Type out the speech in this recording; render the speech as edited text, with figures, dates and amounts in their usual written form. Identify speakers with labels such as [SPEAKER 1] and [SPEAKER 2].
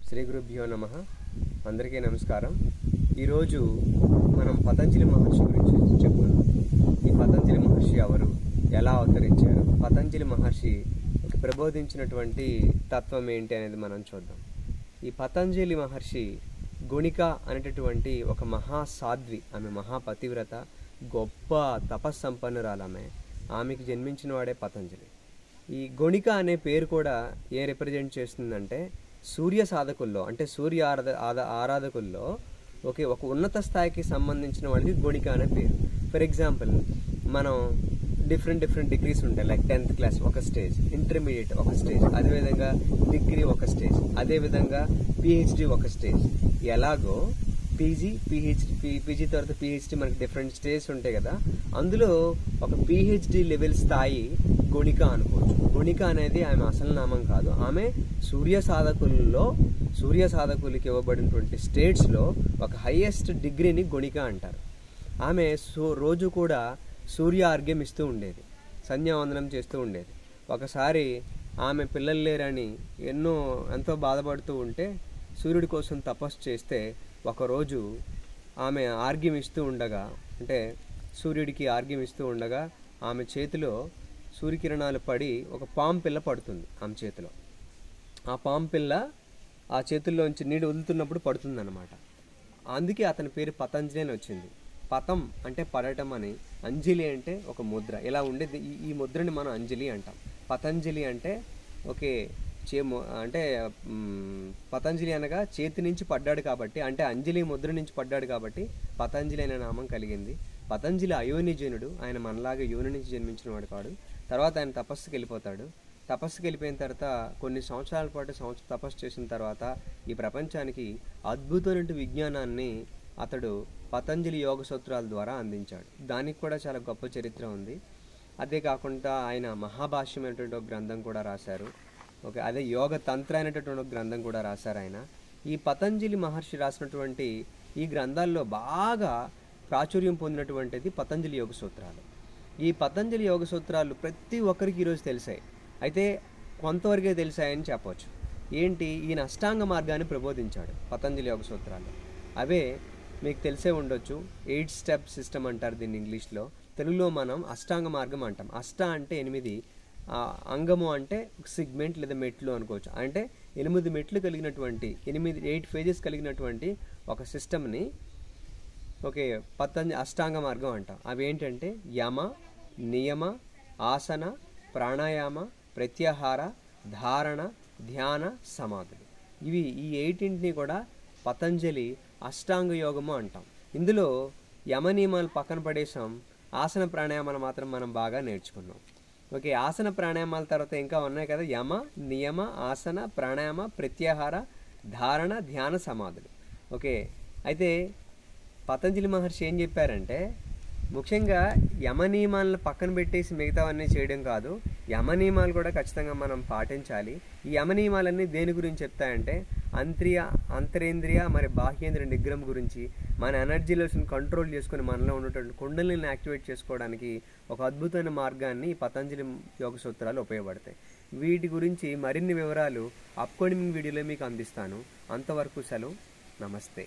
[SPEAKER 1] శ్రీ గురుభ్యో నమః. అందరికీ నమస్కారం. ఈరోజు మనం పతంజలి మహర్షి గురించి చెప్పుకుందాం. ఈ పతంజలి మహర్షి ఎవరు, ఎలా అవతరించారు, పతంజలి మహర్షి ప్రబోధించినటువంటి తత్వం ఏంటి అనేది మనం చూద్దాం. ఈ పతంజలి మహర్షి గుణిక అనేటటువంటి ఒక మహాసాధ్వి. ఆమె మహాపతివ్రత, గొప్ప తపస్సంపన్నురాలు. ఆమెకి జన్మించిన వాడే పతంజలి. ఈ గుణిక అనే పేరు కూడా ఏ రిప్రజెంట్ చేస్తుందంటే, సూర్య సాధకుల్లో అంటే సూర్య ఆరాధకుల్లో ఒక ఉన్నత స్థాయికి సంబంధించిన వాళ్ళకి గుణిక అనే పేరు. ఫర్ ఎగ్జాంపుల్, మనం డిఫరెంట్ డిగ్రీస్ ఉంటాయి. లైక్ 10th క్లాస్ ఒక స్టేజ్, ఇంటర్మీడియట్ ఒక స్టేజ్, అదేవిధంగా డిగ్రీ ఒక స్టేజ్, అదేవిధంగా పిహెచ్డి ఒక స్టేజ్. ఎలాగో పీజీ తర్వాత పిహెచ్డి మనకి డిఫరెంట్ స్టేజ్ ఉంటాయి కదా. అందులో ఒక పిహెచ్డి లెవెల్ స్థాయి గుణిక అనుకోవచ్చు. గుణిక అనేది ఆమె అసలు నామం కాదు. ఆమె సూర్య సాధకులకి ఇవ్వబడినటువంటి స్టేట్స్లో ఒక హైయెస్ట్ డిగ్రీని గుణిక అంటారు. ఆమె రోజు కూడా సూర్య ఆర్ఘ్యం ఇస్తూ ఉండేది, సంధ్యావందనం చేస్తూ ఉండేది. ఒకసారి ఆమె పిల్లలు లేరని ఎంతో బాధపడుతూ ఉంటే సూర్యుడి కోసం తపస్సు చేస్తే ఒకరోజు ఆమె ఆర్ఘ్యం ఇస్తూ ఉండగా, అంటే సూర్యుడికి ఆర్ఘ్యం ఇస్తూ ఉండగా ఆమె చేతిలో సూర్యకిరణాలు పడి ఒక పాము పిల్ల పడుతుంది ఆమె చేతిలో. ఆ పాము పిల్ల ఆ చేతుల్లోంచి నీడు వదులుతున్నప్పుడు పడుతుంది అన్నమాట. అందుకే అతని పేరు పతంజలి అని వచ్చింది. పతం అంటే పడటం అని, అంజలి అంటే ఒక ముద్ర. ఇలా ఉండేది. ఈ ముద్రని మనం అంజలి అంటాం. పతంజలి అంటే అంటే పతంజలి అనగా చేతి నుంచి పడ్డాడు కాబట్టి, అంటే అంజలి ముద్ర నుంచి పడ్డాడు కాబట్టి పతంజలి అనే నామం కలిగింది. పతంజలి అయోనిజనుడు. ఆయన మనలాగా యోని నుంచి జన్మించిన వాడు కాడు. తర్వాత ఆయన తపస్సుకి వెళ్ళిపోతాడు. తపస్సుకి వెళ్ళిపోయిన తర్వాత కొన్ని సంవత్సరాల పాటు తపస్సు చేసిన తర్వాత ఈ ప్రపంచానికి అద్భుతమైన విజ్ఞానాన్ని అతడు పతంజలి యోగ సూత్రాల ద్వారా అందించాడు. దానికి కూడా చాలా గొప్ప చరిత్ర ఉంది. అదే కాకుండా ఆయన మహాభాష్యం అనేటువంటి ఒక గ్రంథం కూడా రాశారు. అదే యోగ తంత్ర అనేటటువంటి ఒక గ్రంథం కూడా రాశారు ఆయన. ఈ పతంజలి మహర్షి రాసినటువంటి ఈ గ్రంథాల్లో బాగా ప్రాచుర్యం పొందినటువంటిది పతంజలి యోగ సూత్రాలు. ఈ పతంజలి యోగ సూత్రాలు ప్రతి ఒక్కరికి ఈరోజు తెలిసాయి. అయితే కొంతవరకే తెలిసాయని చెప్పవచ్చు. ఏంటి? ఈయన అష్టాంగ మార్గాన్ని ప్రబోధించాడు పతంజలి యోగ సూత్రాలు. అవే మీకు తెలిసే ఉండొచ్చు. 8 స్టెప్ సిస్టమ్ అంటారు దీన్ని ఇంగ్లీష్లో. తెలుగులో మనం అష్టాంగ మార్గం అంటాం. అష్ట అంటే 8, అంగము అంటే సిగ్మెంట్ లేదా మెట్లు అనుకోవచ్చు. అంటే 8 మెట్లు కలిగినటువంటి 8 ఫేజెస్ కలిగినటువంటి ఒక సిస్టమ్ని పతంజలి అష్టాంగ మార్గం అంటాం. అవి ఏంటంటే యమ, నియమ, ఆసన, ప్రాణాయామ, ప్రత్యాహార, ధారణ, ధ్యాన, సమాధులు. ఈ 8ని కూడా పతంజలి అష్టాంగ యోగము అంటాం. ఇందులో యమ నియమాలు పక్కన పడేసాం. ఆసన ప్రాణాయామాలు మాత్రం మనం బాగా నేర్చుకున్నాం. ఆసన ప్రాణాయామాల తర్వాత ఇంకా ఉన్నాయి కదా, యమ, నియమ, ఆసన, ప్రాణాయామ, ప్రత్యాహార, ధారణ, ధ్యాన, సమాధులు. అయితే పతంజలి మహర్షి ఏం చెప్పారంటే, ముఖ్యంగా యమ నియమాలను పక్కన పెట్టేసి మిగతావన్నీ చేయడం కాదు, యమ నియమాలు కూడా ఖచ్చితంగా మనం పాటించాలి. ఈ యమ నియమాలన్నీ దేని గురించి చెప్తాయంటే, అంతరేంద్రియ మరి బాహ్యేంద్రియ నిగ్రహం గురించి, మన ఎనర్జీ లెవెల్స్ని కంట్రోల్ చేసుకుని మనలో ఉన్నటువంటి కుండలిని యాక్టివేట్ చేసుకోవడానికి ఒక అద్భుతమైన మార్గాన్ని ఈ పతంజలి యోగ సూత్రాలు ఉపయోగపడతాయి. వీటి గురించి మరిన్ని వివరాలు అప్కమింగ్ వీడియోలో మీకు అందిస్తాను. అంతవరకు సెలవు. నమస్తే.